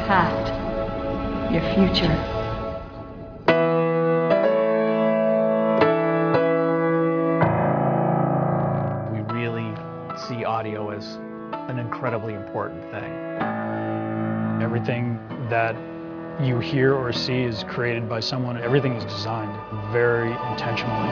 past, your future. We really see audio as an incredibly important thing. Everything that you hear or see is created by someone. Everything is designed very intentionally.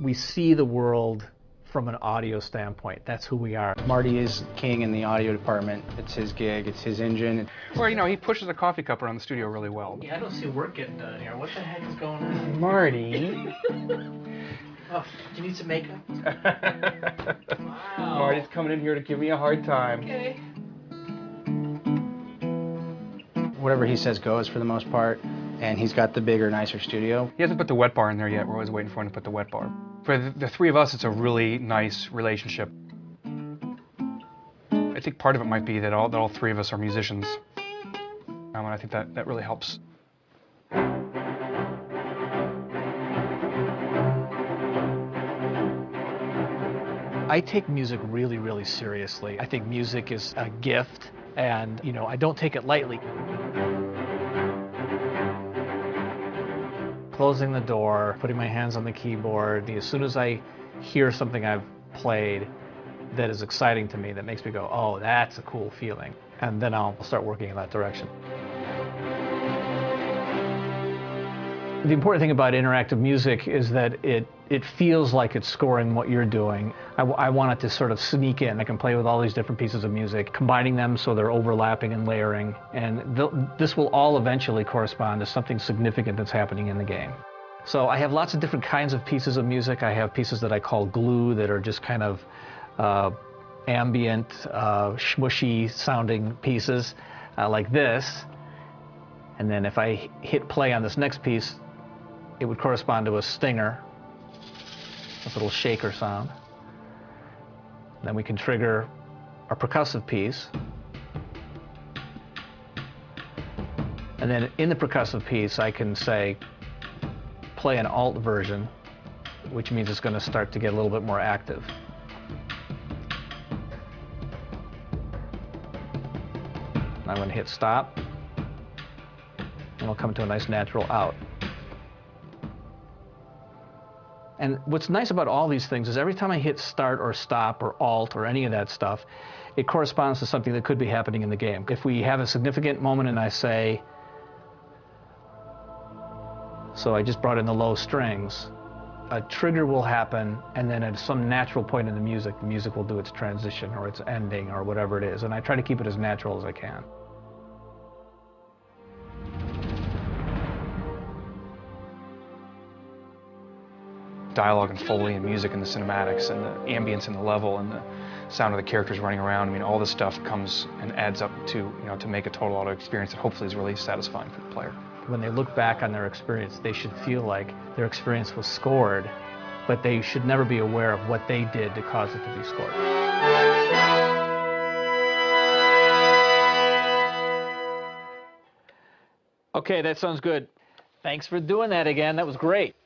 We see the world from an audio standpoint. That's who we are. Marty is king in the audio department. It's his gig, it's his engine. Well, you know, he pushes a coffee cup around the studio really well. Yeah, I don't see work getting done here. What the heck is going on? Marty. Oh, do you need some makeup? Wow. Marty's coming in here to give me a hard time. Okay. Whatever he says goes for the most part, and he's got the bigger, nicer studio. He hasn't put the wet bar in there yet. We're always waiting for him to put the wet bar. For the three of us, it's a really nice relationship. I think part of it might be that all three of us are musicians. And I think that really helps. I take music really, really seriously. I think music is a gift, and, you know, I don't take it lightly. Closing the door, putting my hands on the keyboard, as soon as I hear something I've played that is exciting to me, that makes me go, oh, that's a cool feeling, and then I'll start working in that direction. The important thing about interactive music is that it feels like it's scoring what you're doing. I want it to sort of sneak in. I can play with all these different pieces of music, combining them so they're overlapping and layering, and this will all eventually correspond to something significant that's happening in the game. So I have lots of different kinds of pieces of music. I have pieces that I call glue that are just kind of ambient, smushy sounding pieces like this. And then if I hit play on this next piece, it would correspond to a stinger, this little shaker sound. Then we can trigger our percussive piece. And then in the percussive piece, I can say, play an alt version, which means it's going to start to get a little bit more active. I'm going to hit stop, and it'll come to a nice natural out. And what's nice about all these things is every time I hit start or stop or alt or any of that stuff, it corresponds to something that could be happening in the game. If we have a significant moment and I say, so I just brought in the low strings, a trigger will happen, and then at some natural point in the music will do its transition or its ending or whatever it is. And I try to keep it as natural as I can. Dialogue and Foley and music and the cinematics and the ambience and the level and the sound of the characters running around. I mean, all this stuff comes and adds up to, you know, to make a total audio experience that hopefully is really satisfying for the player. When they look back on their experience, they should feel like their experience was scored, but they should never be aware of what they did to cause it to be scored. Okay, that sounds good. Thanks for doing that again. That was great.